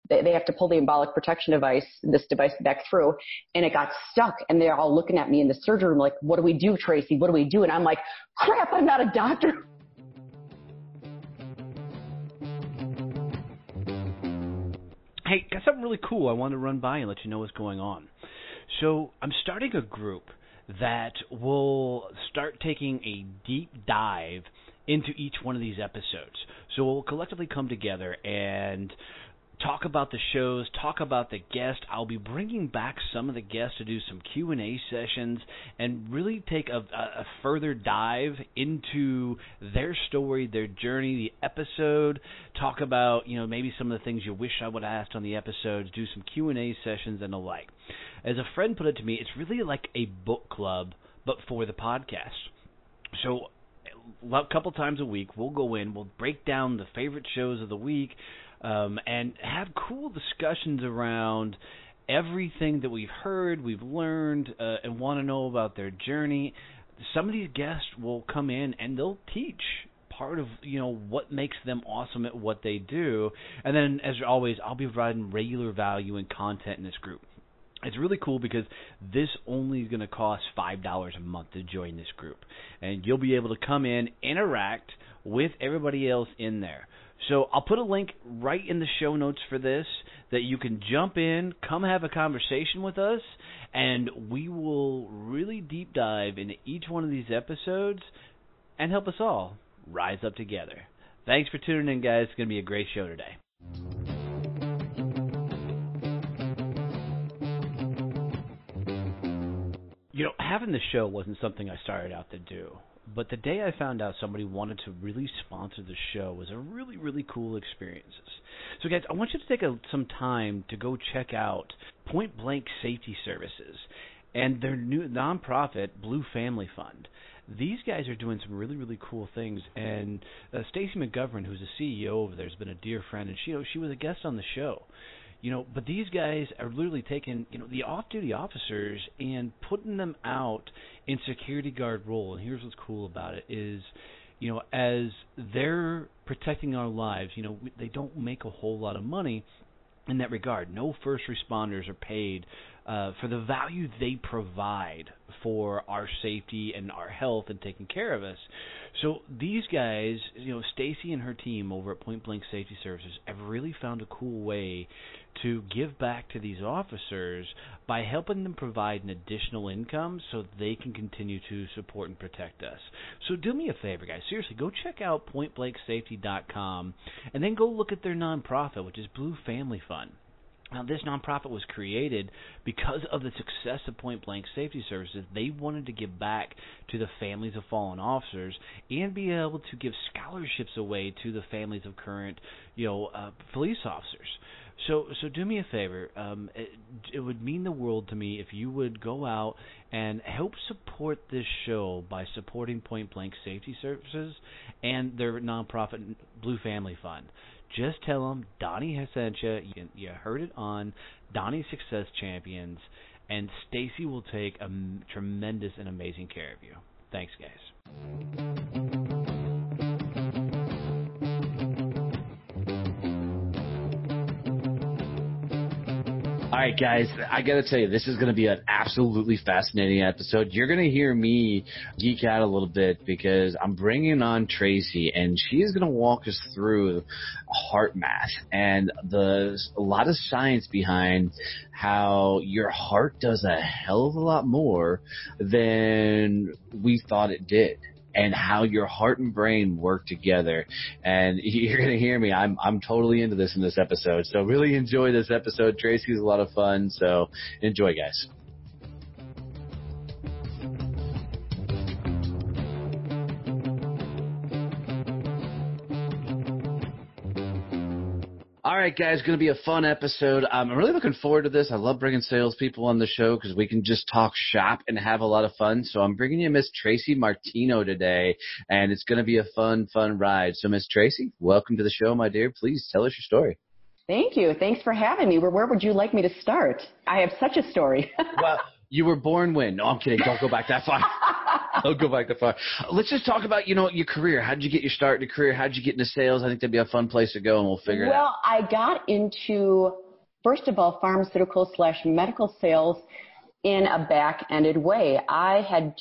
they have to pull the embolic protection device, this device back through, and it got stuck. And they're all looking at me in the surgery room like, what do we do, Tracy? What do we do? And I'm like, crap, I'm not a doctor. Hey, got something really cool I wanted to run by and let you know what's going on. So I'm starting a group that will start taking a deep dive into each one of these episodes. So we'll collectively come together and talk about the shows, talk about the guests. I'll be bringing back some of the guests to do some Q&A sessions and really take a further dive into their story, their journey, the episode, talk about, maybe some of the things you wish I would have asked on the episodes, do some Q&A sessions and the like. As a friend put it to me, it's really like a book club, but for the podcast. So a couple times a week, we'll go in, we'll break down the favorite shows of the week, and have cool discussions around everything that we've heard, we've learned, and want to know about their journey. Some of these guests will come in and they'll teach part of, what makes them awesome at what they do. And then, as always, I'll be providing regular value and content in this group. It's really cool because this only is going to cost $5 a month to join this group. And you'll be able to come in, interact with everybody else in there. So I'll put a link right in the show notes for this that you can jump in, come have a conversation with us, and we will really deep dive into each one of these episodes and help us all rise up together. Thanks for tuning in, guys. It's going to be a great show today. Having the show wasn't something I started out to do. But the day I found out somebody wanted to really sponsor the show was a really, really cool experience. So, guys, I want you to take some time to go check out Point Blank Safety Services and their new nonprofit, Blue Family Fund. These guys are doing some really, really cool things. And Tracy McGovern, who's the CEO over there, has been a dear friend, and she was a guest on the show. But these guys are literally taking, the off-duty officers and putting them out in security guard role. And here's what's cool about it is, as they're protecting our lives, they don't make a whole lot of money in that regard. No first responders are paid for the value they provide for our safety and our health and taking care of us. So these guys, Stacy and her team over at Point Blank Safety Services have really found a cool way to give back to these officers by helping them provide an additional income so they can continue to support and protect us. So do me a favor, guys. Seriously, go check out pointblanksafety.com and then go look at their nonprofit, which is Blue Family Fund. Now, this nonprofit was created because of the success of Point Blank Safety Services. They wanted to give back to the families of fallen officers and be able to give scholarships away to the families of current, police officers. So do me a favor. It would mean the world to me if you would go out and help support this show by supporting Point Blank Safety Services and their nonprofit Blue Family Fund. Just tell them Donnie has sent you. You heard it on Donnie Success Champions, and Stacy will take a tremendous and amazing care of you. Thanks, guys. All right, guys, I got to tell you, this is going to be an absolutely fascinating episode. You're going to hear me geek out a little bit because I'm bringing on Tracy, and she's going to walk us through HeartMath and a lot of science behind how your heart does a hell of a lot more than we thought it did, and how your heart and brain work together. And you're going to hear me. I'm totally into this in this episode. So really enjoy this episode. Tracy's a lot of fun. So enjoy, guys. All right, guys, going to be a fun episode. I'm really looking forward to this. I love bringing salespeople on the show because we can just talk shop and have a lot of fun. So I'm bringing you Miss Tracy Martino today, and it's going to be a fun ride. So, Miss Tracy, welcome to the show, my dear. Please tell us your story. Thank you. Thanks for having me. Where would you like me to start? I have such a story. Well, you were born when? No, I'm kidding. Don't go back that far. I'll go back to far. Let's just talk about, your career. How did you get your start in your career? How did you get into sales? I think that'd be a fun place to go, and we'll figure it out. Well, I got into, first of all, pharmaceutical/medical sales in a back-ended way. I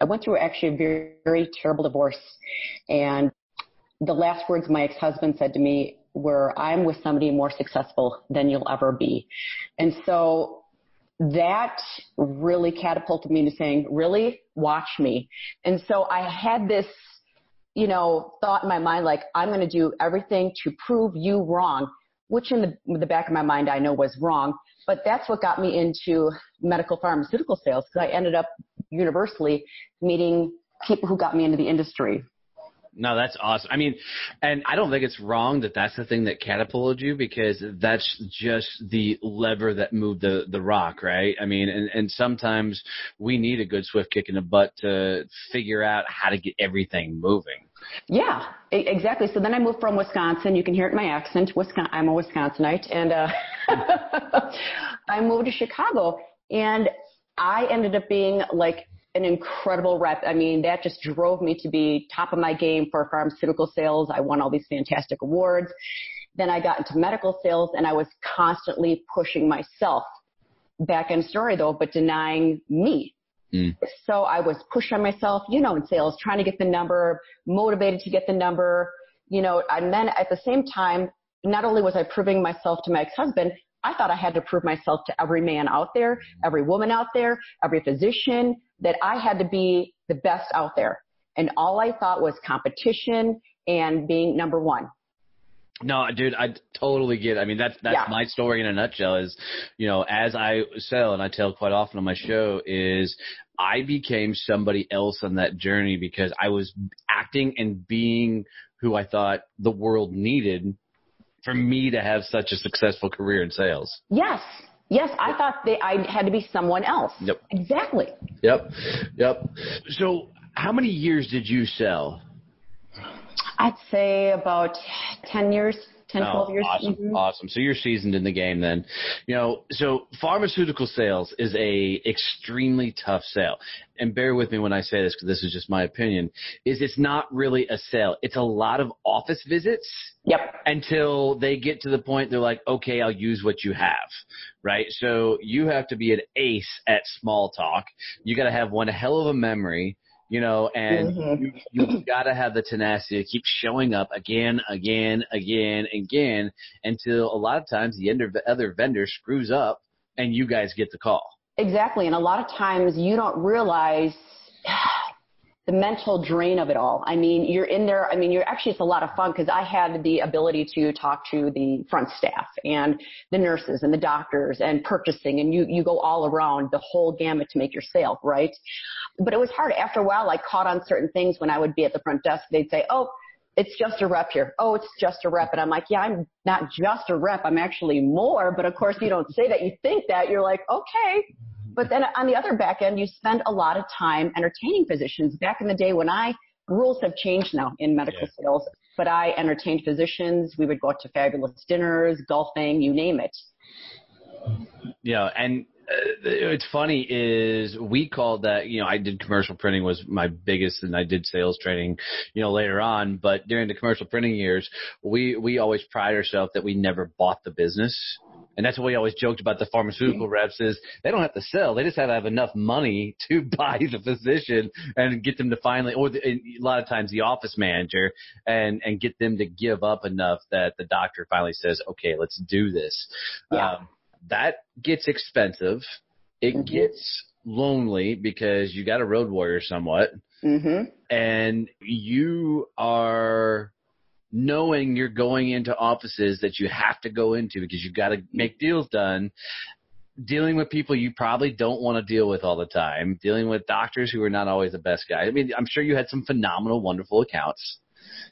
went through actually a very, very terrible divorce. And the last words my ex-husband said to me were, I'm with somebody more successful than you'll ever be. And so that really catapulted me into saying, really, watch me. And so I had this, thought in my mind, like, I'm going to do everything to prove you wrong, which in the back of my mind I know was wrong. But that's what got me into medical pharmaceutical sales, because I ended up universally meeting people who got me into the industry. No, that's awesome. I mean, and I don't think it's wrong that that's the thing that catapulted you, because that's just the lever that moved the rock, right? I mean, and sometimes we need a good swift kick in the butt to figure out how to get everything moving. Yeah, exactly. So then I moved from Wisconsin. You can hear it in my accent. I'm a Wisconsinite. And I moved to Chicago. And I ended up being like an incredible rep. I mean, that just drove me to be top of my game for pharmaceutical sales. I won all these fantastic awards. Then I got into medical sales, and I was constantly pushing myself. Back end story, though, but denying me. So I was pushing myself, in sales, trying to get the number, motivated to get the number, and then at the same time, not only was I proving myself to my ex-husband, I thought I had to prove myself to every man out there, every woman out there, every physician, that I had to be the best out there. And all I thought was competition and being number one. No, dude, I totally get it. I mean, that's my story in a nutshell is, as I sell, and I tell quite often on my show, is I became somebody else on that journey because I was acting and being who I thought the world needed for me to have such a successful career in sales. Yes, I thought I had to be someone else. Yep. Exactly. Yep. So how many years did you sell? I'd say about 10 years. 12 years. Awesome. Mm-hmm. Awesome. So you're seasoned in the game then. So pharmaceutical sales is a extremely tough sale. And bear with me when I say this, because this is just my opinion, is it's not really a sale. It's a lot of office visits. Yep. Until they get to the point they're like, okay, I'll use what you have, right? So you have to be an ace at small talk. You got to have one hell of a memory. And you've got to have the tenacity to keep showing up again, until a lot of times the other vendor screws up and you guys get the call. Exactly. And a lot of times you don't realize the mental drain of it all. I mean, you're in there. I mean, it's a lot of fun because I had the ability to talk to the front staff and the nurses and the doctors and purchasing, and you go all around the whole gamut to make your sale, right? But it was hard. After a while, I caught on certain things when I would be at the front desk. They'd say, oh, it's just a rep here. Oh, it's just a rep. And I'm like, yeah, I'm not just a rep. I'm actually more. But of course, you don't say that. You think that. You're like, okay. But then on the other back end, you spend a lot of time entertaining physicians. Back in the day rules have changed now in medical sales, but I entertained physicians. We would go out to fabulous dinners, golfing, you name it. Yeah, and it's funny is we called that, I did commercial printing was my biggest, and I did sales training, later on. But during the commercial printing years, we always pride ourselves that we never bought the business. And that's what we always joked about the pharmaceutical reps is they don't have to sell. They just have to have enough money to buy the physician and get them to finally, a lot of times the office manager, and get them to give up enough that the doctor finally says, okay, let's do this. Yeah. That gets expensive. It gets lonely because you got a road warrior somewhat. Mm-hmm. And you are knowing you're going into offices that you have to go into because you've got to make deals done, dealing with people you probably don't want to deal with all the time, dealing with doctors who are not always the best guys. I mean, I'm sure you had some phenomenal, wonderful accounts,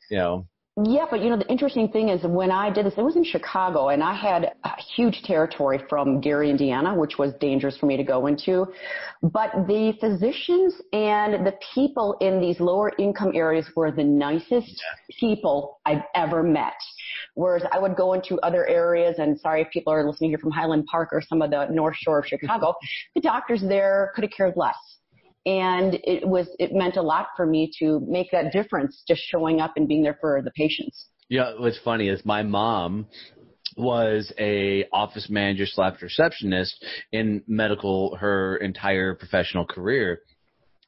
Yeah, but the interesting thing is when I did this, it was in Chicago, and I had a huge territory from Gary, Indiana, which was dangerous for me to go into. But the physicians and the people in these lower income areas were the nicest people I've ever met. Whereas I would go into other areas, and sorry if people are listening here from Highland Park or some of the North Shore of Chicago, the doctors there could have cared less. And it meant a lot for me to make that difference, just showing up and being there for the patients. Yeah, what's funny is my mom was a office manager / receptionist in medical her entire professional career.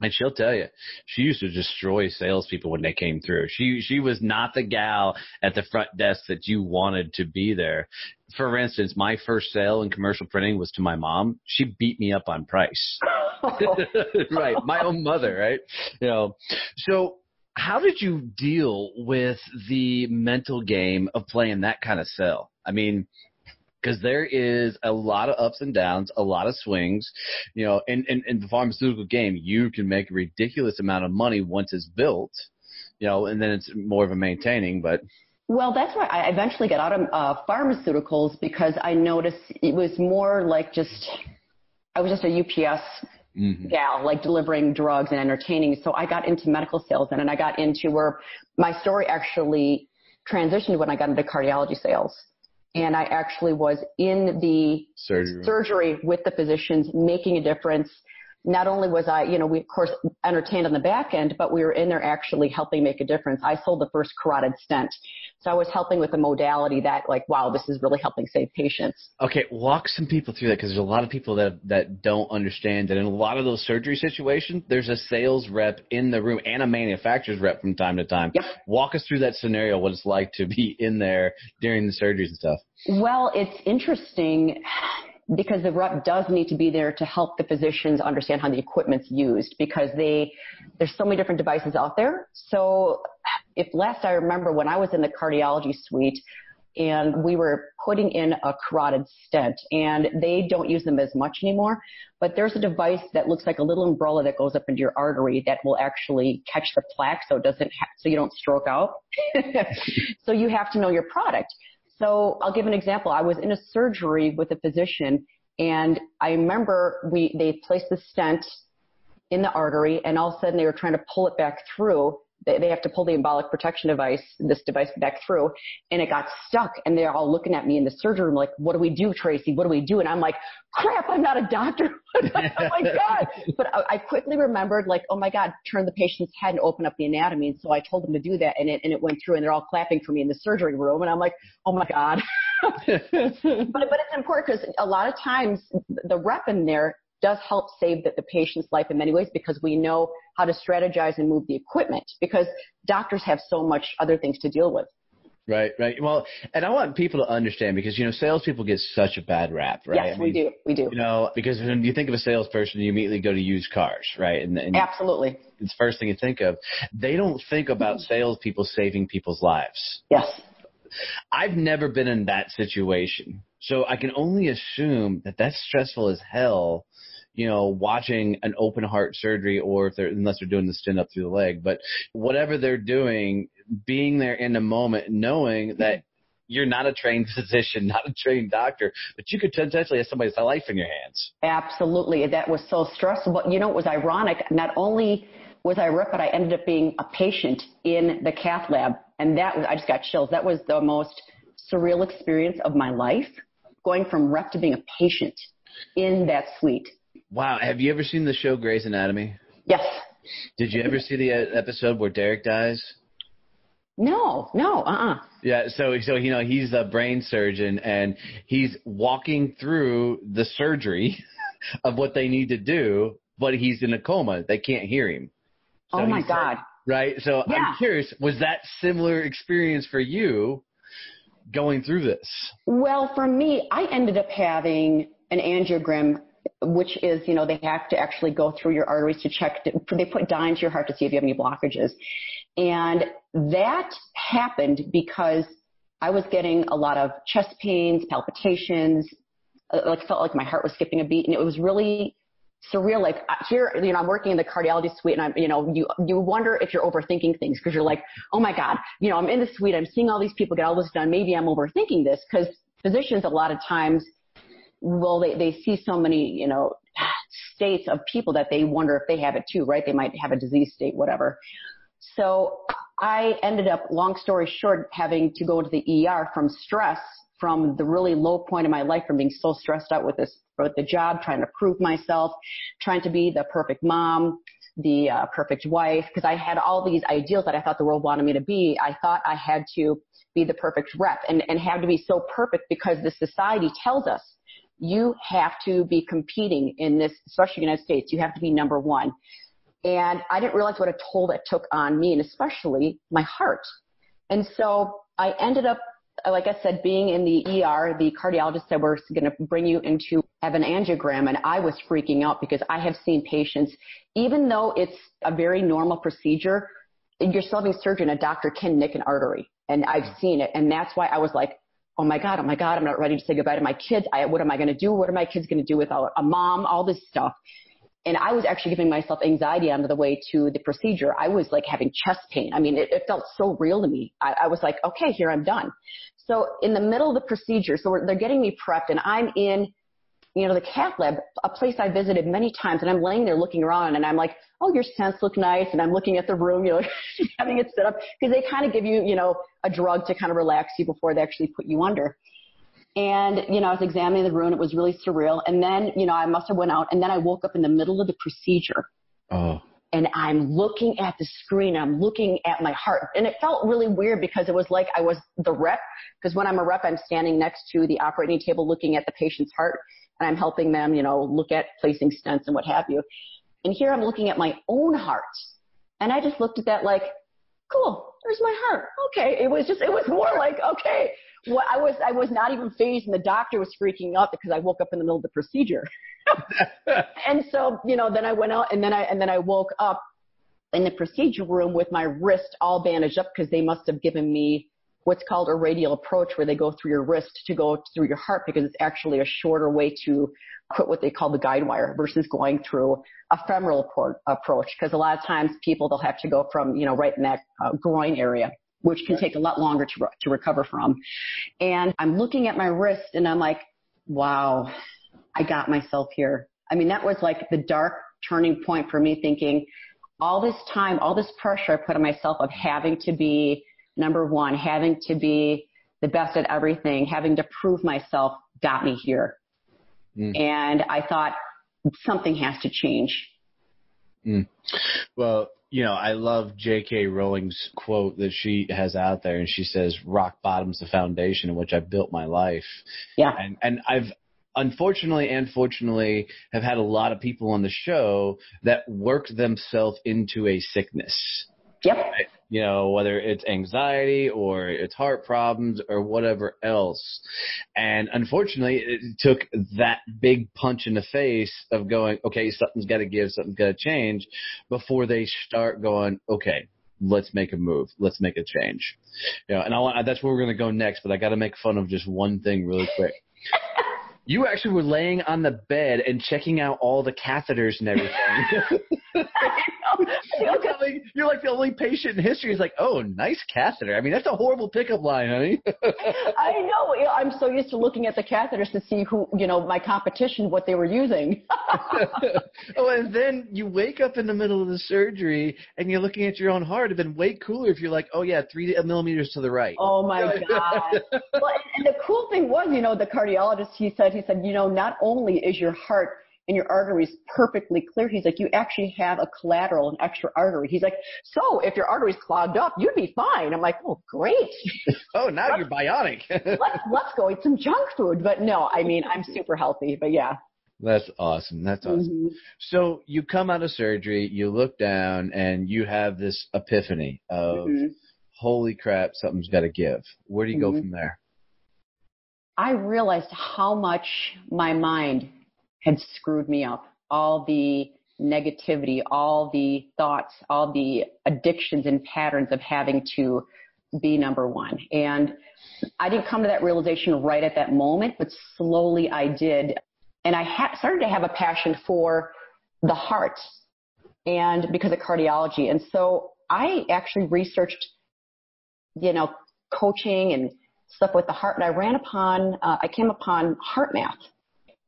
And she'll tell you, she used to destroy salespeople when they came through. She was not the gal at the front desk that you wanted to be there. For instance, my first sale in commercial printing was to my mom. She beat me up on price. Right, my own mother, right? So how did you deal with the mental game of playing that kind of sell? I mean, because there is a lot of ups and downs, a lot of swings. In the pharmaceutical game, you can make a ridiculous amount of money once it's built, and then it's more of a maintaining. But well, that's why I eventually got out of pharmaceuticals, because I noticed it was more like I was just a UPS gal, like delivering drugs and entertaining. So I got into medical sales, and I got into where my story actually transitioned when I got into cardiology sales. And I actually was in the surgery with the physicians, making a difference. Not only was I, we of course entertained on the back end, but we were in there actually helping make a difference. I sold the first carotid stent. So I was helping with a modality that, like, wow, this is really helping save patients. Okay, walk some people through that, because there's a lot of people that don't understand that in a lot of those surgery situations, there's a sales rep in the room and a manufacturer's rep from time to time. Yep. Walk us through that scenario, what it's like to be in there during the surgeries and stuff. Well, it's interesting because the rep does need to be there to help the physicians understand how the equipment's used, because there's so many different devices out there. So if last I remember, when I was in the cardiology suite and we were putting in a carotid stent, and they don't use them as much anymore, but there's a device that looks like a little umbrella that goes up into your artery that will actually catch the plaque so you don't stroke out. So you have to know your product. So I'll give an example. I was in a surgery with a physician, and I remember they placed the stent in the artery, and all of a sudden they were trying to pull it back through. They have to pull the embolic protection device, this device, back through, and it got stuck. And they're all looking at me in the surgery room like, "What do we do, Tracy? What do we do?" And I'm like, "Crap, I'm not a doctor." Oh my God. But I quickly remembered, like, oh my God, turn the patient's head and open up the anatomy. And so I told them to do that, and it went through, and they're all clapping for me in the surgery room. And I'm like, oh my God. But it's important, because a lot of times the rep in there does help save the patient's life in many ways, because we know how to strategize and move the equipment, because doctors have so much other things to deal with. Right. Well, and I want people to understand, because, salespeople get such a bad rap, right? Yes, we do. Because when you think of a salesperson, you immediately go to used cars, right? And absolutely. It's the first thing you think of. They don't think about salespeople saving people's lives. Yes. I've never been in that situation, so I can only assume that that's stressful as hell, watching an open heart surgery, or unless they're doing the stent up through the leg, but whatever they're doing, being there in the moment, knowing that you're not a trained physician, not a trained doctor, but you could potentially have somebody's life in your hands. Absolutely. That was so stressful. But, it was ironic. Not only was I rep, but I ended up being a patient in the cath lab. And I just got chills. That was the most surreal experience of my life, going from rep to being a patient in that suite. Wow. Have you ever seen the show Grey's Anatomy? Yes. Did you ever see the episode where Derek dies? No. Yeah, so he's a brain surgeon, and he's walking through the surgery of what they need to do, but he's in a coma. They can't hear him. So oh, my God. Right? So yeah. I'm curious, was that similar experience for you going through this? Well, for me, I ended up having an angiogram, which is, they have to actually go through your arteries to check. They put dye into your heart to see if you have any blockages. And that happened because I was getting a lot of chest pains, palpitations, felt like my heart was skipping a beat. And it was really surreal. Like here, I'm working in the cardiology suite, and you wonder if you're overthinking things, because you're like, oh my God, I'm in the suite, I'm seeing all these people get all this done. Maybe I'm overthinking this, because physicians a lot of times, they see so many, states of people that they wonder if they have it too, right? They might have a disease state, whatever. So I ended up, long story short, having to go into the ER from stress from the really low point of my life, from being so stressed out with the job, trying to prove myself, trying to be the perfect mom, the perfect wife, because I had all these ideals that I thought the world wanted me to be. I thought I had to be the perfect rep and have to be so perfect because the society tells us you have to be competing in this, especially in the United States. You have to be number one. And I didn't realize what a toll that took on me, and especially my heart. And so I ended up, like I said, being in the ER. The cardiologist said, we're going to bring you in to have an angiogram. And I was freaking out because I have seen patients, even though it's a very normal procedure, you're still having surgery and a doctor can nick an artery. And I've seen it. And that's why I was like, oh my God, I'm not ready to say goodbye to my kids. What am I going to do? What are my kids going to do without a mom? All this stuff. And I was actually giving myself anxiety on the way to the procedure. I was like having chest pain. I mean, it felt so real to me. I was like, okay, here, I'm done. So in the middle of the procedure, so they're getting me prepped, and I'm in, the cath lab, a place I visited many times, and I'm laying there looking around, and I'm like, oh, your stents look nice, and I'm looking at the room, having it set up, because they kind of give you, a drug to kind of relax you before they actually put you under. And, I was examining the room. It was really surreal. And then, I must have went out, and then I woke up in the middle of the procedure. Oh. And I'm looking at the screen. I'm looking at my heart. And it felt really weird because it was like I was the rep. Because when I'm a rep, I'm standing next to the operating table looking at the patient's heart. And I'm helping them, look at placing stents and what have you. And here I'm looking at my own heart. And I just looked at that like, cool, there's my heart. Okay. It was more like, okay. Well, I was not even phased, and the doctor was freaking out because I woke up in the middle of the procedure. And so, then I went out, and then I woke up in the procedure room with my wrist all bandaged up because they must have given me what's called a radial approach, where they go through your wrist to go through your heart, because it's actually a shorter way to put what they call the guide wire versus going through a femoral approach. Because a lot of times they'll have to go from, right in that groin area, which can take a lot longer to recover from. And I'm looking at my wrist, and I'm like, wow, I got myself here. I mean, that was like the dark turning point for me, thinking all this time, all this pressure I put on myself of having to be number one, having to be the best at everything, having to prove myself, got me here. And I thought something has to change. Well, I love J.K. Rowling's quote that she has out there, and she says, rock bottom's the foundation in which I built my life. Yeah. And I've unfortunately and fortunately have had a lot of people on the show that work themselves into a sickness. Yep. Right? Whether it's anxiety or it's heart problems or whatever else. And unfortunately, it took that big punch in the face of going, okay, something's got to give, something's got to change, before they start going, okay, let's make a move. Let's make a change. And that's where we're going to go next, but I got to make fun of just one thing really quick. You actually were laying on the bed and checking out all the catheters and everything. You're like the only patient in history who's like, oh, nice catheter. I mean, that's a horrible pickup line, honey. I know. I'm so used to looking at the catheters to see who, my competition, what they were using. Oh, and then you wake up in the middle of the surgery and you're looking at your own heart. It'd been way cooler if you're like, oh, yeah, 3 millimeters to the right. Oh, my God. Well, and the cool thing was, the cardiologist, he said, not only is your heart and your arteries perfectly clear, he's like, you actually have a collateral, an extra artery. He's like, so if your artery's clogged up, you'd be fine. I'm like, oh, great. Oh, now you're bionic. let's go eat some junk food. But no, I mean, I'm super healthy, but yeah. That's awesome. That's awesome. Mm-hmm. So you come out of surgery, you look down, and you have this epiphany of, holy crap, something's got to give. Where do you go from there? I realized how much my mind had screwed me up. All the negativity, all the thoughts, all the addictions and patterns of having to be number one. And I didn't come to that realization right at that moment, but slowly I did. And I started to have a passion for the heart, and because of cardiology. And so I actually researched, coaching and stuff with the heart, and I came upon HeartMath.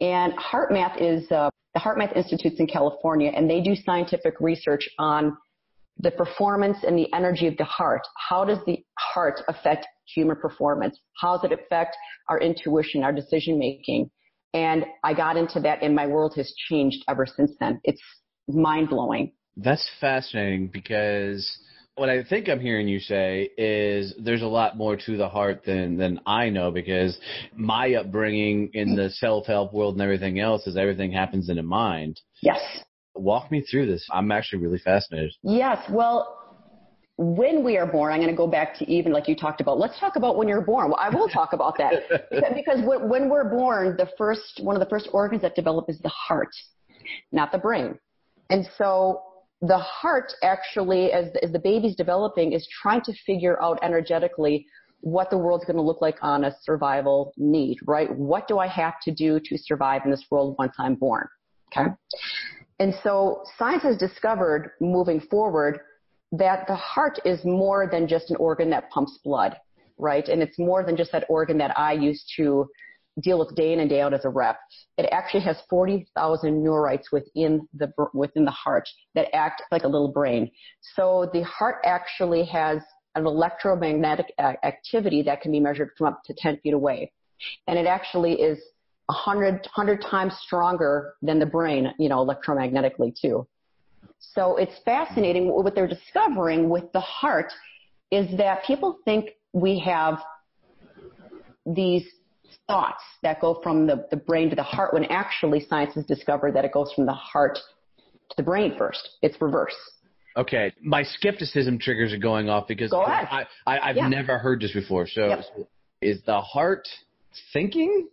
And HeartMath is the HeartMath Institute's in California, and they do scientific research on the performance and the energy of the heart. How does the heart affect human performance? How does it affect our intuition, our decision making? And I got into that, and my world has changed ever since then. It's mind-blowing. That's fascinating, because what I think I'm hearing you say is there's a lot more to the heart than I know, because my upbringing in the self-help world and everything else is everything happens in the mind. Yes. Walk me through this. I'm actually really fascinated. Yes. Well, when we are born, I'm going to go back to even like you talked about. Let's talk about when you're born. Well, I will talk about that because when we're born, one of the first organs that develop is the heart, not the brain. And so the heart actually, as the baby's developing, is trying to figure out energetically what the world's going to look like on a survival need, right? What do I have to do to survive in this world once I'm born? Okay. And so science has discovered moving forward that the heart is more than just an organ that pumps blood, right? And it's more than just that organ that I use to deal with day in and day out as a rep. It actually has 40,000 neurites within the heart that act like a little brain. So the heart actually has an electromagnetic activity that can be measured from up to 10 feet away. And it actually is 100 times stronger than the brain, electromagnetically too. So it's fascinating. What they're discovering with the heart is that people think we have these thoughts that go from the brain to the heart, when actually science has discovered that it goes from the heart to the brain first. It's reverse. Okay. My skepticism triggers are going off because Go ahead. I've never heard this before. So Yep. Is the heart thinking?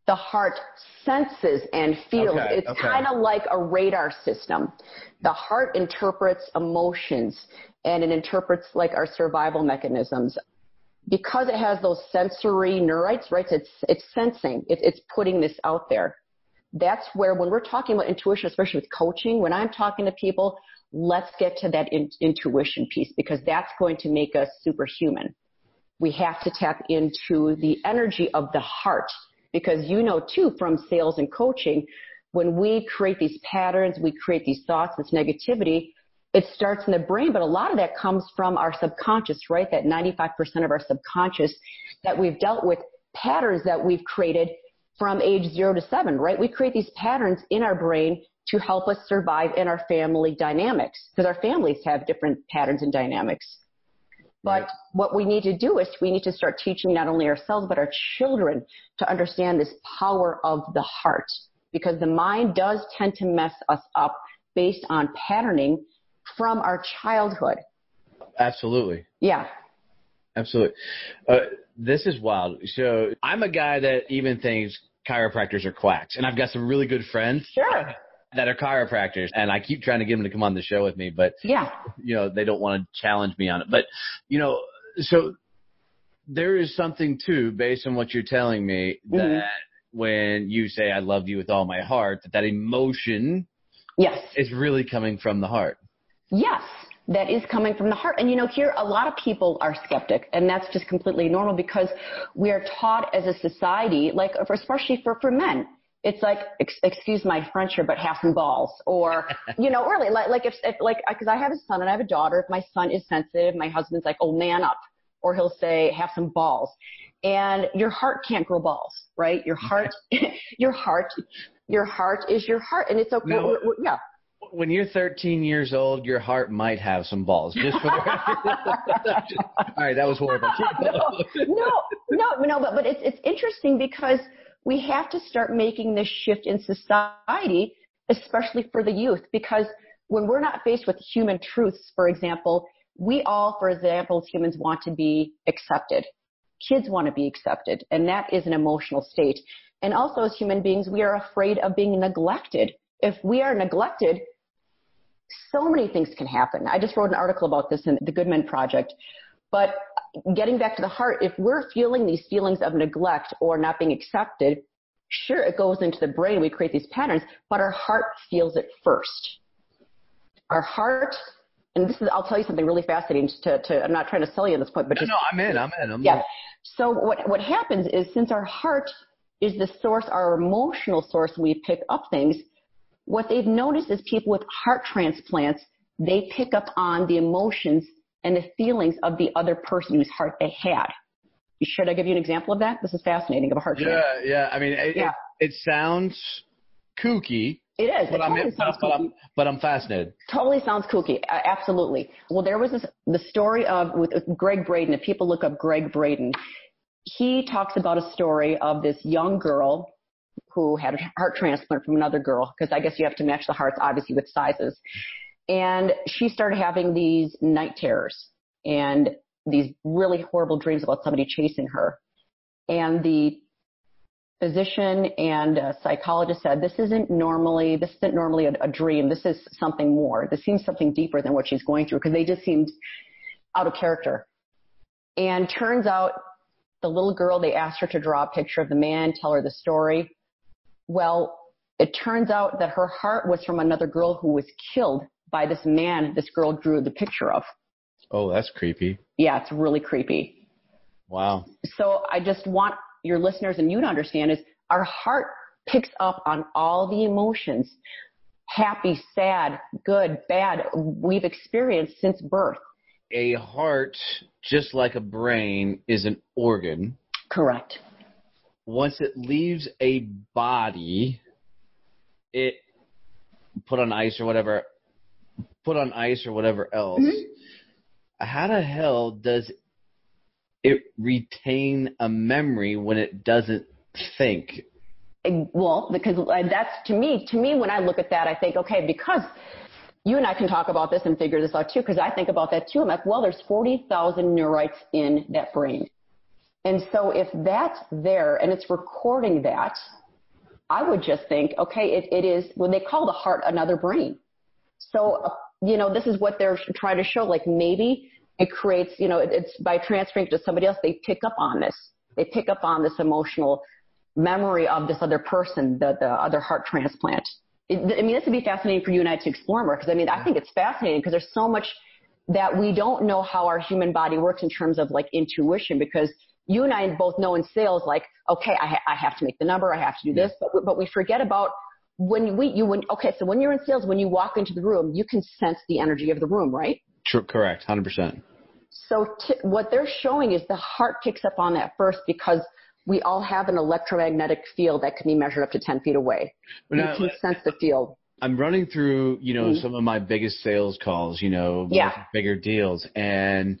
The heart senses and feels. Okay, It's kind of like a radar system. The heart interprets emotions, and it interprets like our survival mechanisms. Because it has those sensory neurites, right? It's sensing. It's putting this out there. That's where, when we're talking about intuition, especially with coaching, when I'm talking to people, let's get to that intuition piece, because that's going to make us superhuman. We have to tap into the energy of the heart, because too, from sales and coaching, when we create these patterns, we create these thoughts, this negativity, it starts in the brain, but a lot of that comes from our subconscious, right? That 95% of our subconscious that we've dealt with, patterns that we've created from age 0 to 7, right? We create these patterns in our brain to help us survive in our family dynamics, because our families have different patterns and dynamics. But what we need to do is we need to start teaching not only ourselves, but our children to understand this power of the heart, because the mind does tend to mess us up based on patterning from our childhood. Absolutely. Yeah. Absolutely. This is wild. So I'm a guy that even thinks chiropractors are quacks, and I've got some really good friends. Sure. That are chiropractors, and I keep trying to get them to come on the show with me, but they don't want to challenge me on it. But so there is something too, based on what you're telling me, that when you say I love you with all my heart, that emotion is really coming from the heart. Yes, that is coming from the heart. And here a lot of people are skeptic, and that's just completely normal, because we are taught as a society, like especially for men. It's like, excuse my French here, but have some balls, or, really, because I have a son and I have a daughter. If my son is sensitive, my husband's like, oh, man up, or he'll say, have some balls. And your heart can't grow balls, right? Your heart, your heart is your heart, and it's okay. Now, when you're 13 years old, your heart might have some balls. Just for the record. All right, that was horrible. No, but it's interesting, because we have to start making this shift in society, especially for the youth, because when we're not faced with human truths, for example, we all, for example, as humans, want to be accepted. Kids want to be accepted, and that is an emotional state. And also, as human beings, we are afraid of being neglected. If we are neglected, so many things can happen. I just wrote an article about this in the Good Men Project. But getting back to the heart, if we're feeling these feelings of neglect or not being accepted, sure, it goes into the brain. We create these patterns, but our heart feels it first. Our heart, and this is, I'll tell you something really fascinating. I'm not trying to sell you at this point, but I'm in. Yeah. So what happens is, since our heart is the source, our emotional source, when we pick up things, what they've noticed is people with heart transplants, they pick up on the emotions and the feelings of the other person whose heart they had. Should I give you an example of that? This is fascinating, of a heart transplant. Yeah. I mean, it sounds kooky. It is. But I'm fascinated. Totally sounds kooky. Absolutely. Well, there was the story with Greg Braden. If people look up Greg Braden, he talks about a story of this young girl who had a heart transplant from another girl, because I guess you have to match the hearts, obviously, with sizes. And she started having these night terrors and these really horrible dreams about somebody chasing her. And the physician and psychologist said, this isn't normally a dream. This is something more. This seems something deeper than what she's going through, because they just seemed out of character. And turns out the little girl, they asked her to draw a picture of the man, tell her the story. Well, it turns out that her heart was from another girl who was killed by this man this girl drew the picture of. Oh, that's creepy. Yeah, it's really creepy. Wow. So I just want your listeners and you to understand is our heart picks up on all the emotions, happy, sad, good, bad, we've experienced since birth. A heart, just like a brain, is an organ. Correct. Once it leaves a body, it put on ice or whatever else. Mm-hmm. How the hell does it retain a memory when it doesn't think? Well, because that's to me, when I look at that, I think, okay, because you and I can talk about this and figure this out too, because I think about that too. I'm like, well, there's 40,000 neurites in that brain. And so if that's there and it's recording that, I would just think, okay, it is, when they call the heart another brain. So, this is what they're trying to show. Like maybe it creates, it's by transferring to somebody else, they pick up on this. They pick up on this emotional memory of this other person, the other heart transplant. This would be fascinating for you and I to explore more, because I think it's fascinating because there's so much that we don't know how our human body works in terms of like intuition, because you and I both know in sales, like, okay, I have to make the number, I have to do this, but we forget about so when you're in sales, when you walk into the room, you can sense the energy of the room, right? True, correct, 100%. So what they're showing is the heart picks up on that first, because we all have an electromagnetic field that can be measured up to 10 feet away. You can sense the field. I'm running through, some of my biggest sales calls, bigger deals, and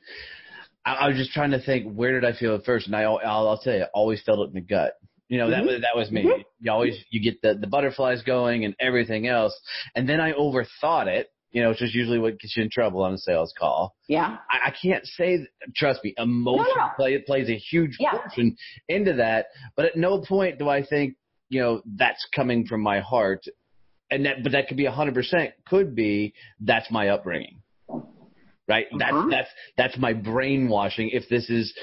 I was just trying to think, where did I feel it first? And I'll tell you, I always felt it in the gut. That was me. Mm-hmm. You get the butterflies going and everything else. And then I overthought it, which is usually what gets you in trouble on a sales call. Yeah. I can't say, trust me, emotion plays a huge portion into that. But at no point do I think, that's coming from my heart. But that could be 100% could be, that's my upbringing. Right? That's my brainwashing, if this is,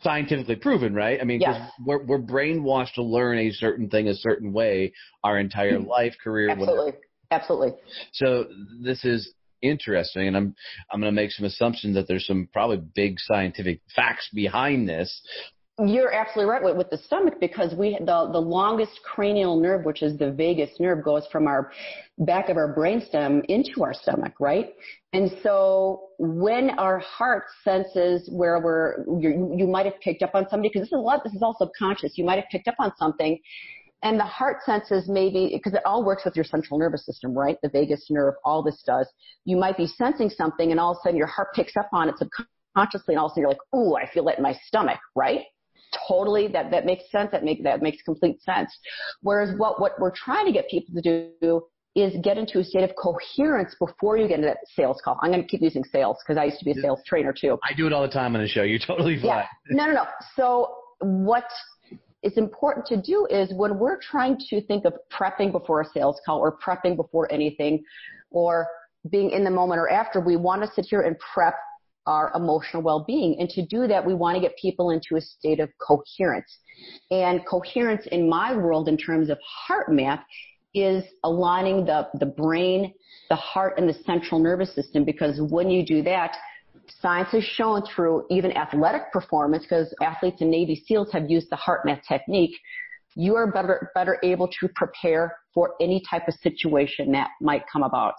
scientifically proven, right? Because we're brainwashed to learn a certain thing a certain way our entire life, career, Absolutely. whatever. Absolutely. So this is interesting, and I'm going to make some assumptions that there's some probably big scientific facts behind this. You're absolutely right with the stomach, because the longest cranial nerve, which is the vagus nerve, goes from our back of our brainstem into our stomach, right? And so when our heart senses where you might have picked up on somebody, because this is all subconscious. You might have picked up on something, and the heart senses maybe, because it all works with your central nervous system, right? The vagus nerve, all this does. You might be sensing something, and all of a sudden your heart picks up on it subconsciously, and all of a sudden you're like, ooh, I feel it in my stomach, right? Totally, that makes sense. That makes complete sense. Whereas what we're trying to get people to do is get into a state of coherence before you get into that sales call. I'm going to keep using sales because I used to be a sales trainer too. I do it all the time on the show. You're totally fine. Yeah. No. So what is important to do is when we're trying to think of prepping before a sales call or prepping before anything or being in the moment or after, we want to sit here and prep our emotional well-being. And to do that, we want to get people into a state of coherence. And coherence in my world in terms of HeartMath is aligning the brain, the heart, and the central nervous system, because when you do that, science has shown through even athletic performance, because athletes and Navy SEALs have used the HeartMath technique, you are better able to prepare for any type of situation that might come about.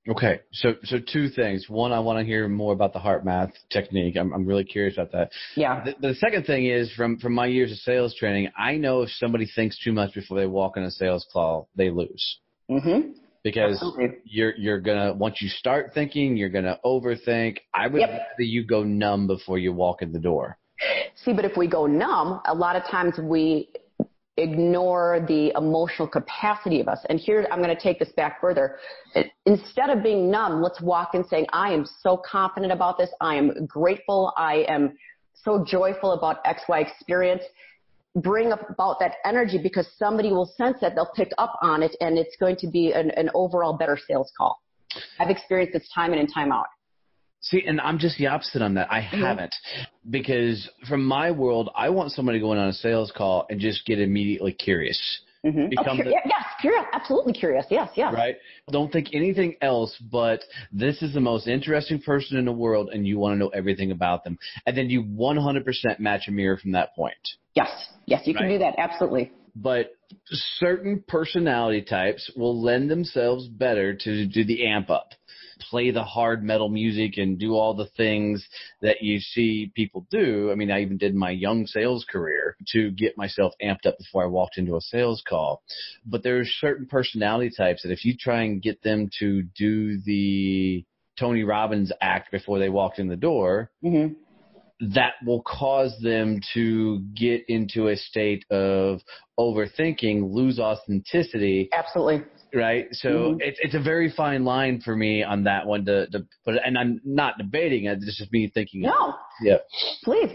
Okay. So two things. One, I want to hear more about the HeartMath technique. I'm really curious about that. Yeah. The second thing is from my years of sales training, I know if somebody thinks too much before they walk in a sales call, they lose. Mm-hmm. Because Absolutely. you're gonna, once you start thinking, you're gonna overthink. I would rather you go numb before you walk in the door. See, but if we go numb, a lot of times we ignore the emotional capacity of us. And here, I'm going to take this back further. Instead of being numb, let's walk in saying, I am so confident about this. I am grateful. I am so joyful about XY experience. Bring about that energy, because somebody will sense that, they'll pick up on it, and it's going to be an overall better sales call. I've experienced this time in and time out. See, and I'm just the opposite on that. I haven't. Because from my world, I want somebody going on a sales call and just get immediately curious. Mm-hmm. Yes, curious. Absolutely curious. Yes. Right? Don't think anything else but this is the most interesting person in the world, and you want to know everything about them. And then you 100% match a mirror from that point. Yes, you can do that. Absolutely. But certain personality types will lend themselves better to do the amp up, play the hard metal music and do all the things that you see people do. I mean, I even did my young sales career to get myself amped up before I walked into a sales call. But there's certain personality types that if you try and get them to do the Tony Robbins act before they walked in the door, that will cause them to get into a state of overthinking, lose authenticity. Absolutely. Right. So it's a very fine line for me on that one to put it, and I'm not debating it. It's just me thinking. No. Yeah. Please.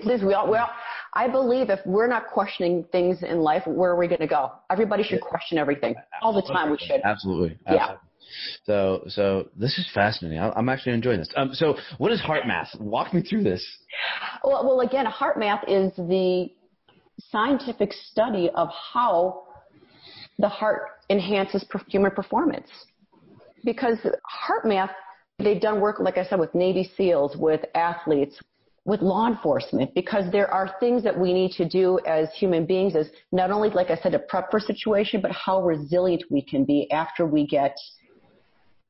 I believe if we're not questioning things in life, where are we going to go? Everybody should question everything all the time. We should. Absolutely. Yeah. So this is fascinating. I'm actually enjoying this. So what is HeartMath? Walk me through this. Well, again, HeartMath is the scientific study of how the heart enhances human performance. Because HeartMath, they've done work, like I said, with Navy SEALs, with athletes, with law enforcement, because there are things that we need to do as human beings, as not only, like I said, to prep for a situation, but how resilient we can be after we get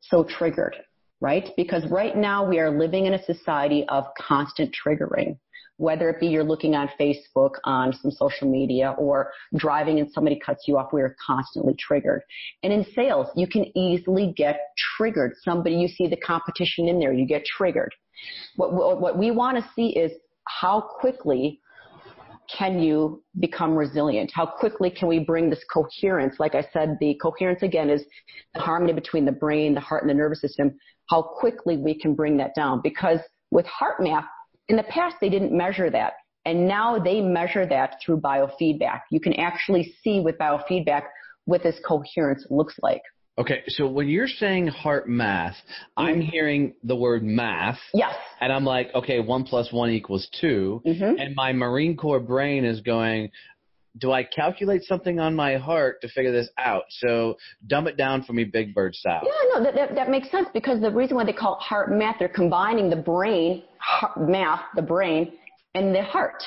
so triggered, right? Because right now we are living in a society of constant triggering, whether it be you're looking on Facebook, on some social media, or driving and somebody cuts you off, we are constantly triggered. And in sales, you can easily get triggered. You see the competition in there, you get triggered. What we want to see is how quickly can you become resilient? How quickly can we bring this coherence? Like I said, the coherence, again, is the harmony between the brain, the heart, and the nervous system. How quickly we can bring that down. Because with HeartMath, in the past, they didn't measure that. And now they measure that through biofeedback. You can actually see with biofeedback what this coherence looks like. Okay, so when you're saying HeartMath, I'm hearing the word math. Yes. And I'm like, okay, 1 + 1 = 2. And my Marine Corps brain is going, do I calculate something on my heart to figure this out? So dumb it down for me, Big Bird style. Yeah, no, that makes sense, because the reason why they call it HeartMath, they're combining the brain, math, the brain, and the heart.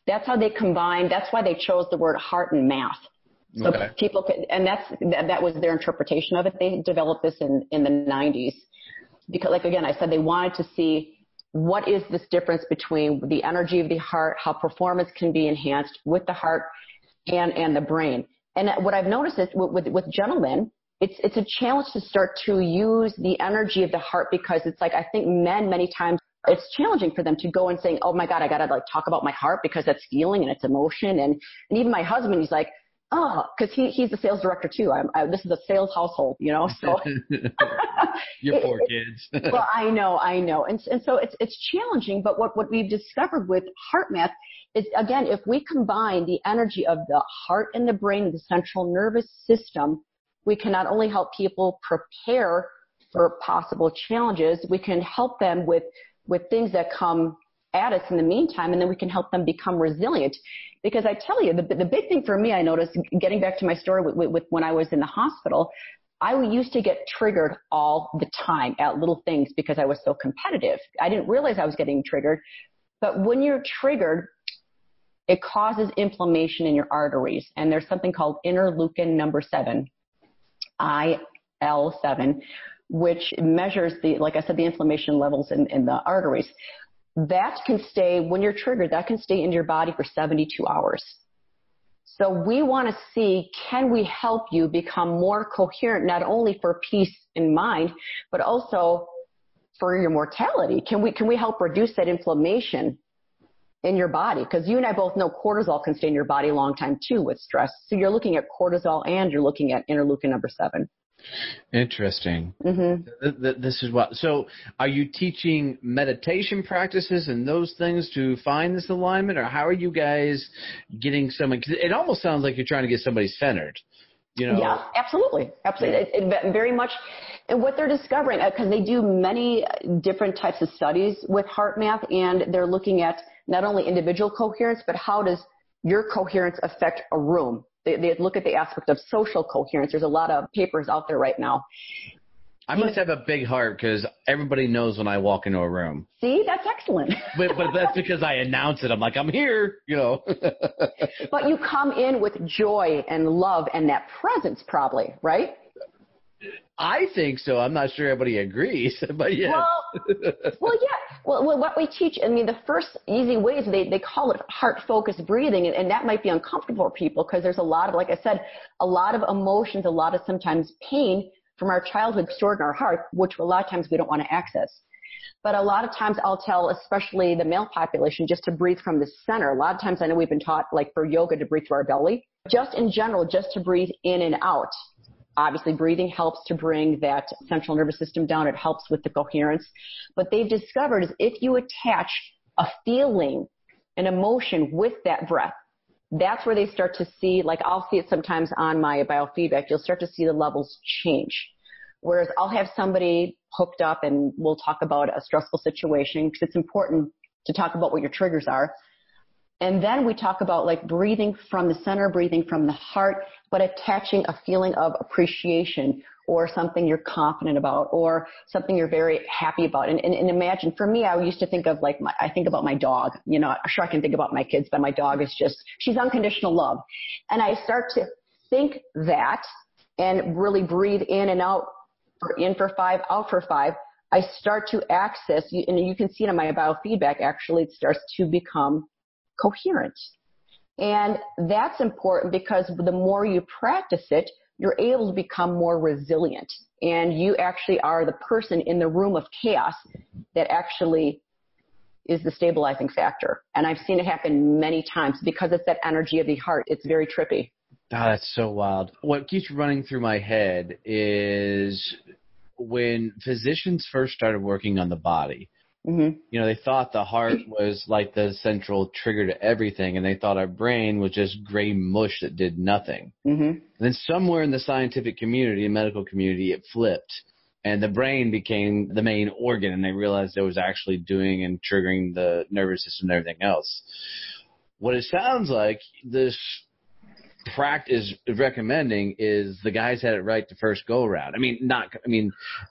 That's how they combine. That's why they chose the word heart and math. So people could, and that was their interpretation of it. They developed this in the 90s because, like, again, I said they wanted to see what is this difference between the energy of the heart, how performance can be enhanced with the heart and the brain. And what I've noticed is with gentlemen, it's a challenge to start to use the energy of the heart, because it's like, I think men many times, it's challenging for them to go and saying, oh my God, I got to like talk about my heart because that's feeling and it's emotion. And even my husband, he's like, oh, because he's the sales director too. This is a sales household, you know. So your poor kids. Well, I know, and so it's challenging. But what we've discovered with HeartMath is, again, if we combine the energy of the heart and the brain, the central nervous system, we can not only help people prepare for possible challenges, we can help them with things that come at us in the meantime, and then we can help them become resilient. Because I tell you, the big thing for me, I noticed, getting back to my story with when I was in the hospital, I used to get triggered all the time at little things because I was so competitive. I didn't realize I was getting triggered. But when you're triggered, it causes inflammation in your arteries. And there's something called interleukin number 7, IL-7, which measures like I said, the inflammation levels in the arteries. That can stay, when you're triggered, that can stay in your body for 72 hours. So we want to see, can we help you become more coherent, not only for peace in mind, but also for your mortality? Can we help reduce that inflammation in your body? Because you and I both know cortisol can stay in your body a long time too with stress. So you're looking at cortisol and you're looking at interleukin number 7. Interesting. Mm-hmm. This is what. So, are you teaching meditation practices and those things to find this alignment, or how are you guys getting someone? Cause it almost sounds like you're trying to get somebody centered. Yeah, absolutely. It very much. And what they're discovering, because they do many different types of studies with HeartMath, and they're looking at not only individual coherence, but how does your coherence affect a room? They look at the aspect of social coherence. There's a lot of papers out there right now. I must have a big heart because everybody knows when I walk into a room. See, that's excellent. but that's because I announce it. I'm like, I'm here, But you come in with joy and love and that presence probably, right? I think so. I'm not sure everybody agrees, but yeah. Well, yeah. Well, what we teach, the first easy way is they call it heart-focused breathing, and that might be uncomfortable for people because there's a lot of, like I said, a lot of emotions, a lot of sometimes pain from our childhood stored in our heart, which a lot of times we don't want to access. But a lot of times I'll tell, especially the male population, just to breathe from the center. A lot of times I know we've been taught, like for yoga, to breathe through our belly. Just in general, just to breathe in and out. Obviously, breathing helps to bring that central nervous system down. It helps with the coherence. But they've discovered is if you attach a feeling, an emotion with that breath, that's where they start to see, like I'll see it sometimes on my biofeedback, you'll start to see the levels change. Whereas I'll have somebody hooked up and we'll talk about a stressful situation because it's important to talk about what your triggers are. And then we talk about like breathing from the center, breathing from the heart, but attaching a feeling of appreciation or something you're confident about or something you're very happy about. And imagine, for me, I used to think of I think about my dog. Sure, I can think about my kids, but my dog is she's unconditional love. And I start to think that and really breathe in and out, in for 5, out for 5. I start to access, and you can see it in my biofeedback, actually, it starts to become coherent. And that's important because the more you practice it, you're able to become more resilient. And you actually are the person in the room of chaos that actually is the stabilizing factor. And I've seen it happen many times because it's that energy of the heart. It's very trippy. Oh, that's so wild. What keeps running through my head is when physicians first started working on the body, mm-hmm. They thought the heart was like the central trigger to everything, and they thought our brain was just gray mush that did nothing. Mm-hmm. And then somewhere in the scientific community, medical community, it flipped, and the brain became the main organ, and they realized it was actually doing and triggering the nervous system and everything else. What it sounds like this practice is recommending is the guys had it right the first go around.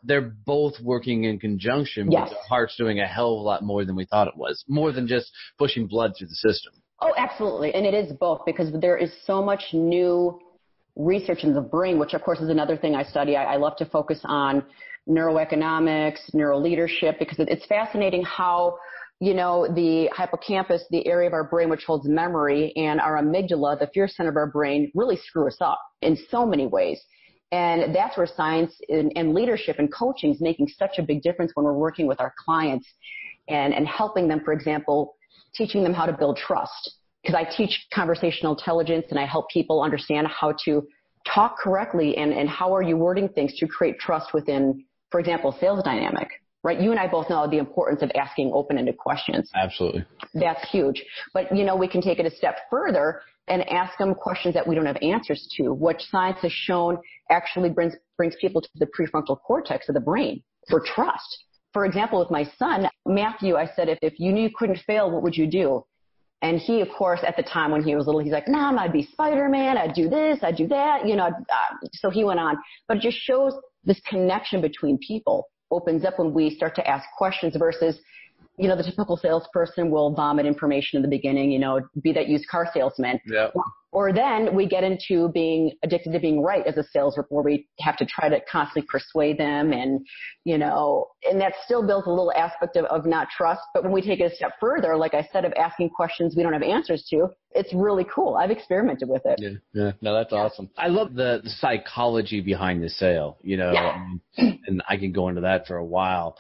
They're both working in conjunction, yes. But the heart's doing a hell of a lot more than we thought it was, more than just pushing blood through the system. Oh, absolutely. And it is both because there is so much new research in the brain, which of course is another thing I study. I love to focus on neuroeconomics, neuroleadership, because it's fascinating how the hippocampus, the area of our brain which holds memory, and our amygdala, the fear center of our brain, really screw us up in so many ways. And that's where science and leadership and coaching is making such a big difference when we're working with our clients and helping them, for example, teaching them how to build trust. Because I teach conversational intelligence and I help people understand how to talk correctly and how are you wording things to create trust within, for example, sales dynamic. Right? You and I both know the importance of asking open-ended questions. Absolutely. That's huge. But, we can take it a step further and ask them questions that we don't have answers to, which science has shown actually brings people to the prefrontal cortex of the brain for trust. For example, with my son, Matthew, I said, if you knew you couldn't fail, what would you do? And he, of course, at the time when he was little, he's like, Mom, I'd be Spider-Man. I'd do this. I'd do that. So he went on. But it just shows this connection between people opens up when we start to ask questions versus, the typical salesperson will vomit information in the beginning, be that used car salesman. Yep. Or then we get into being addicted to being right as a sales rep, where we have to try to constantly persuade them, and, and that still builds a little aspect of not trust. But when we take it a step further, like I said, of asking questions we don't have answers to, it's really cool. I've experimented with it. Yeah. No, that's awesome. I love the psychology behind the sale, and I can go into that for a while.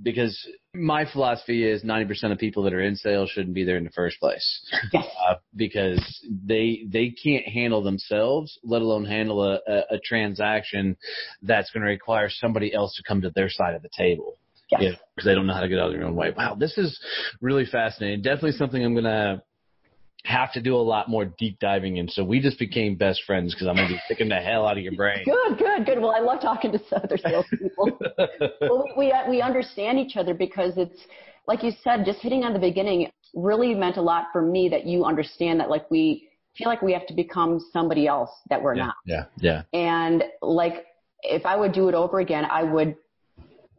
Because my philosophy is 90% of people that are in sales shouldn't be there in the first place. Yes. Because they can't handle themselves, let alone handle a transaction that's going to require somebody else to come to their side of the table. Yes. Because they don't know how to get out of their own way. Wow, this is really fascinating. Definitely something I'm going to have to do a lot more deep diving in. So we just became best friends because I'm going to be picking the hell out of your brain. Good. Well, I love talking to other salespeople. Well, we understand each other, because it's, like you said, just hitting on the beginning really meant a lot for me, that you understand that, like, we feel like we have to become somebody else that we're not. Yeah. And, like, if I would do it over again, I would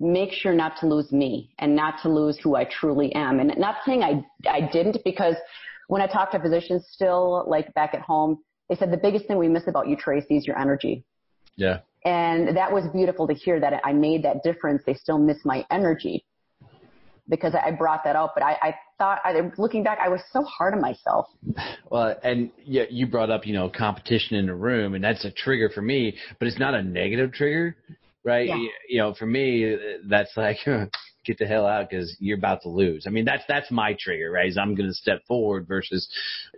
make sure not to lose me and not to lose who I truly am. And not saying I didn't, because when I talk to physicians still, like back at home, they said the biggest thing we miss about you, Tracy, is your energy. Yeah. And that was beautiful to hear, that I made that difference. They still miss my energy because I brought that out. But I thought, looking back, I was so hard on myself. Well, and you brought up, competition in the room, and that's a trigger for me, but it's not a negative trigger, right? Yeah. For me, that's like, get the hell out because you're about to lose. I mean, that's my trigger, right? Is I'm going to step forward versus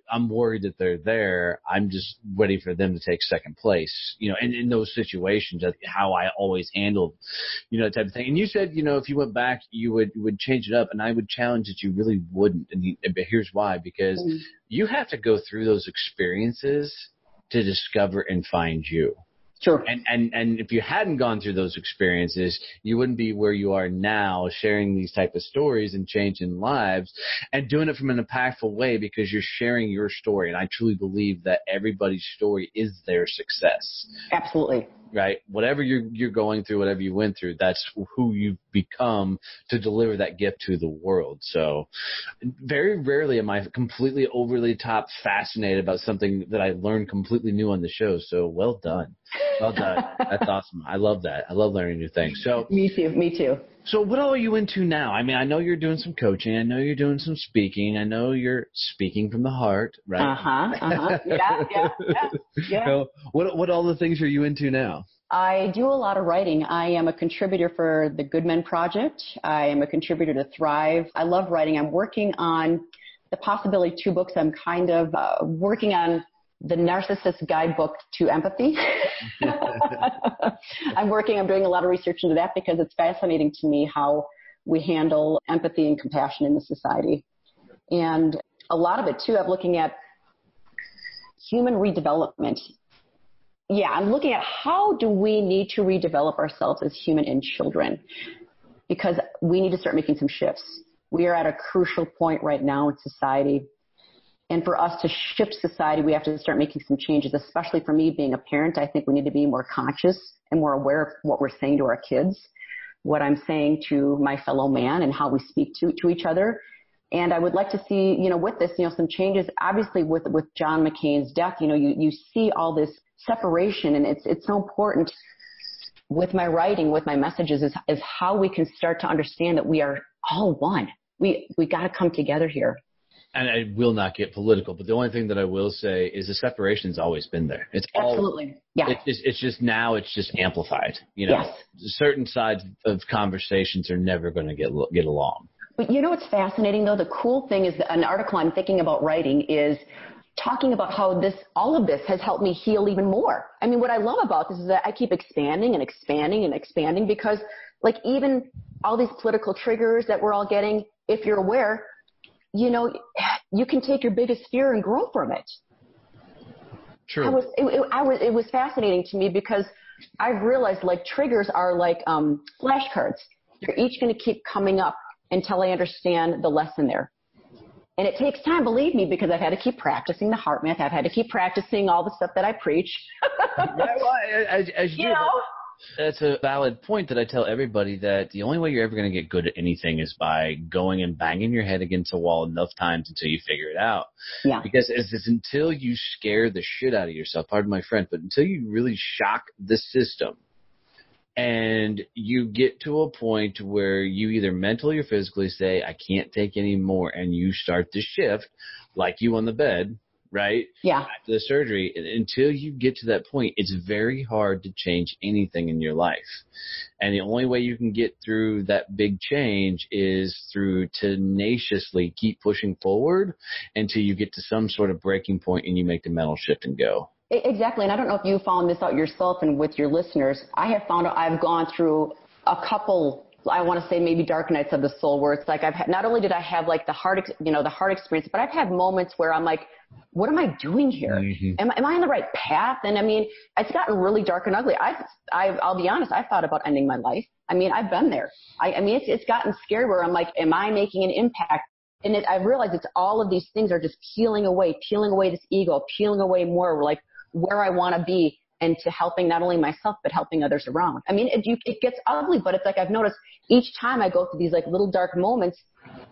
I'm worried that they're there. I'm just ready for them to take second place, and in those situations, that's how I always handled, that type of thing. And you said, if you went back, you would change it up, and I would challenge that you really wouldn't. But here's why, because you have to go through those experiences to discover and find you. Sure. And if you hadn't gone through those experiences, you wouldn't be where you are now, sharing these type of stories and changing lives and doing it from an impactful way, because you're sharing your story. And I truly believe that everybody's story is their success. Absolutely. Right? Whatever you're going through, whatever you went through, that's who you've become to deliver that gift to the world. So very rarely am I completely overly top fascinated about something that I learned completely new on the show. So well done. Well done. That's awesome. I love that. I love learning new things. So Me too. So what all are you into now? I mean, I know you're doing some coaching. I know you're doing some speaking. I know you're speaking from the heart, right? Yeah. So what all the things are you into now? I do a lot of writing. I am a contributor for the Good Men Project. I am a contributor to Thrive. I love writing. I'm working on the possibility 2 books. I'm kind of working on the Narcissist Guidebook to Empathy. I'm doing a lot of research into that, because it's fascinating to me how we handle empathy and compassion in the society. And a lot of it, too, I'm looking at human redevelopment. Yeah, I'm looking at how do we need to redevelop ourselves as human and children, because we need to start making some shifts. We are at a crucial point right now in society. And for us to shift society, we have to start making some changes, especially for me being a parent. I think we need to be more conscious and more aware of what we're saying to our kids, what I'm saying to my fellow man, and how we speak to each other. And I would like to see, with this, some changes. Obviously, with John McCain's death, you see all this separation, and it's so important with my writing, with my messages, is how we can start to understand that we are all one. We got to come together here. And I will not get political, but the only thing that I will say is the separation's always been there. It's absolutely, yeah. It's just now it's just amplified. Yes. Certain sides of conversations are never going to get along. But what's fascinating, though? The cool thing is that an article I'm thinking about writing is talking about how all of this has helped me heal even more. I mean, what I love about this is that I keep expanding and expanding and expanding, because, like, even all these political triggers that we're all getting, if you're aware, you can take your biggest fear and grow from it. True. It was fascinating to me, because I've realized, like, triggers are like flashcards. They're each going to keep coming up until I understand the lesson there. And it takes time, believe me, because I've had to keep practicing the HeartMath. I've had to keep practicing all the stuff that I preach. Yeah, well, as you know. That's a valid point that I tell everybody, that the only way you're ever going to get good at anything is by going and banging your head against a wall enough times until you figure it out. Yeah. Because it's until you scare the shit out of yourself, pardon my French, but until you really shock the system and you get to a point where you either mentally or physically say, I can't take any more, and you start to shift like you on the bed, right? Yeah. After the surgery, until you get to that point, it's very hard to change anything in your life. And the only way you can get through that big change is through tenaciously keep pushing forward until you get to some sort of breaking point and you make the mental shift and go. Exactly. And I don't know if you found this out yourself and with your listeners. I have found out I've gone through a couple, I want to say maybe dark nights of the soul, where it's like not only did I have like the hard experience, but I've had moments where I'm like, what am I doing here? Mm-hmm. Am I on the right path? And I mean, it's gotten really dark and ugly. I'll be honest, I've thought about ending my life. I mean, I've been there. I mean, it's gotten scary where I'm like, am I making an impact? And I've realized it's all of these things are just peeling away this ego, peeling away more like where I want to be, and to helping not only myself, but helping others around. I mean, it gets ugly, but it's like I've noticed each time I go through these like little dark moments,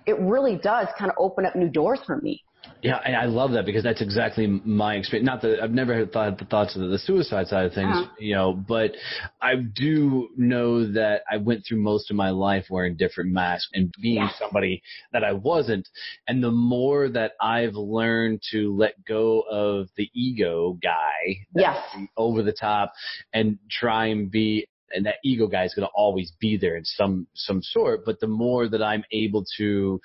it really does kind of open up new doors for me. Yeah, and I love that, because that's exactly my experience. Not that I've never had the thoughts of the suicide side of things, but I do know that I went through most of my life wearing different masks and being somebody that I wasn't. And the more that I've learned to let go of the ego guy, over the top, and try and be, and that ego guy is going to always be there in some sort, but the more that I'm able to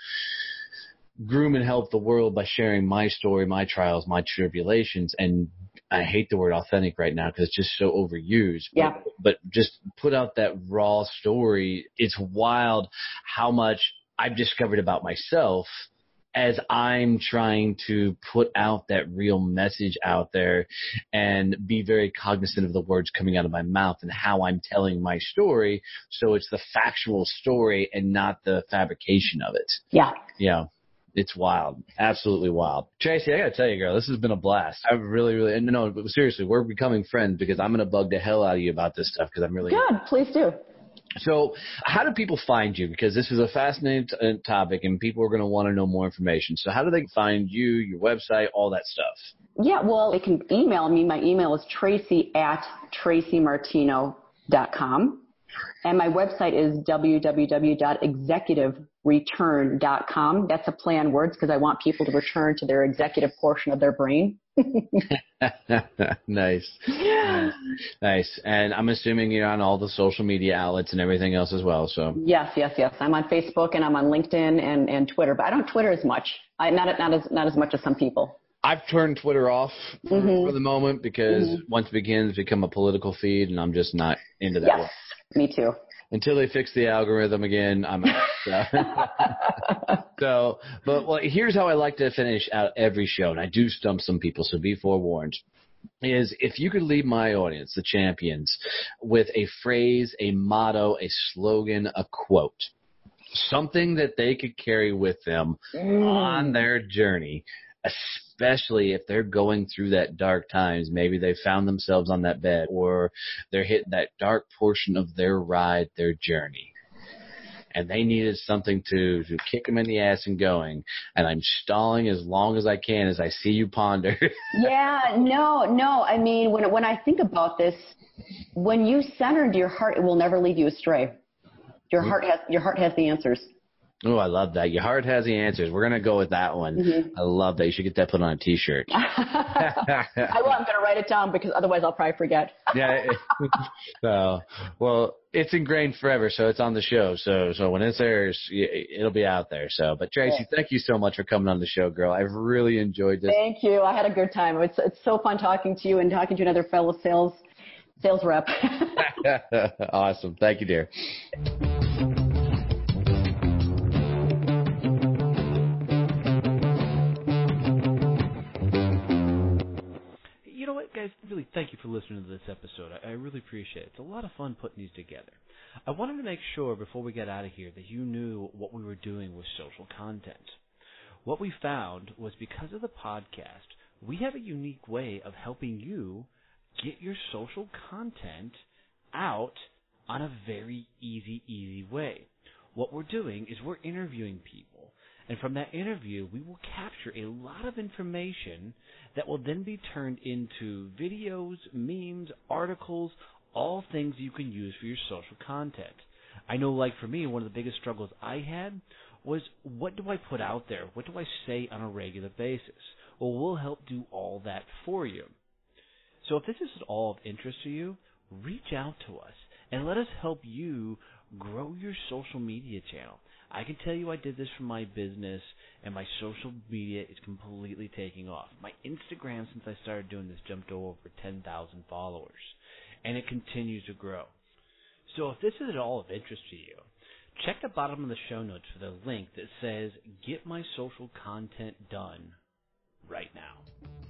groom and help the world by sharing my story, my trials, my tribulations, and I hate the word authentic right now because it's just so overused. But just put out that raw story. It's wild how much I've discovered about myself as I'm trying to put out that real message out there and be very cognizant of the words coming out of my mouth and how I'm telling my story. So it's the factual story and not the fabrication of it. Yeah. Yeah. It's wild. Absolutely wild. Tracy, I got to tell you, girl, this has been a blast. I really, and no, seriously, we're becoming friends because I'm going to bug the hell out of you about this stuff because I'm really good. Please do. So how do people find you? Because this is a fascinating topic and people are going to want to know more information. So how do they find you, your website, all that stuff? Yeah, well, they can email me. My email is tracy@tracymartino.com. And my website is www.executivereturn.com. That's a play on words because I want people to return to their executive portion of their brain. Nice. And I'm assuming you're on all the social media outlets and everything else as well. So Yes. I'm on Facebook and I'm on LinkedIn and Twitter, but I don't Twitter as much. Not as much as some people. I've turned Twitter off for the moment because once it begins to become a political feed, and I'm just not into that. Yes, me too. Until they fix the algorithm again, I'm out. But here's how I like to finish out every show, and I do stump some people, so be forewarned, is if you could leave my audience, the champions, with a phrase, a motto, a slogan, a quote, something that they could carry with them on their journey, especially if they're going through that dark times. Maybe they found themselves on that bed or they're hitting that dark portion of their ride, their journey. And they needed something to kick them in the ass and going. And I'm stalling as long as I can as I see you ponder. No. I mean, when I think about this, when you center into your heart, it will never lead you astray. Your heart has the answers. Oh, I love that. Your heart has the answers. We're going to go with that one. I love that. You should get that put on a T-shirt. I will. I'm going to write it down because otherwise I'll probably forget. Well, it's ingrained forever, so it's on the show. So when it's there, it'll be out there. So, but Tracy, thank you so much for coming on the show, girl. I've really enjoyed this. Thank you. I had a good time. It's so fun talking to you and talking to another fellow sales rep. Awesome. Thank you, dear. Guys, really thank you for listening to this episode. I really appreciate it. It's a lot of fun putting these together. I wanted to make sure before we get out of here that you knew what we were doing with social content. What we found was because of the podcast, we have a unique way of helping you get your social content out on a very easy way. What we're doing is we're interviewing people. And from that interview, we will capture a lot of information that will then be turned into videos, memes, articles, all things you can use for your social content. I know, like for me, one of the biggest struggles I had was, what do I put out there? What do I say on a regular basis? Well, we'll help do all that for you. So if this is at all of interest to you, reach out to us and let us help you grow your social media channel. I can tell you I did this for my business, and my social media is completely taking off. My Instagram, since I started doing this, jumped to over 10,000 followers, and it continues to grow. So if this is at all of interest to you, check the bottom of the show notes for the link that says, Get My Social Content Done right now.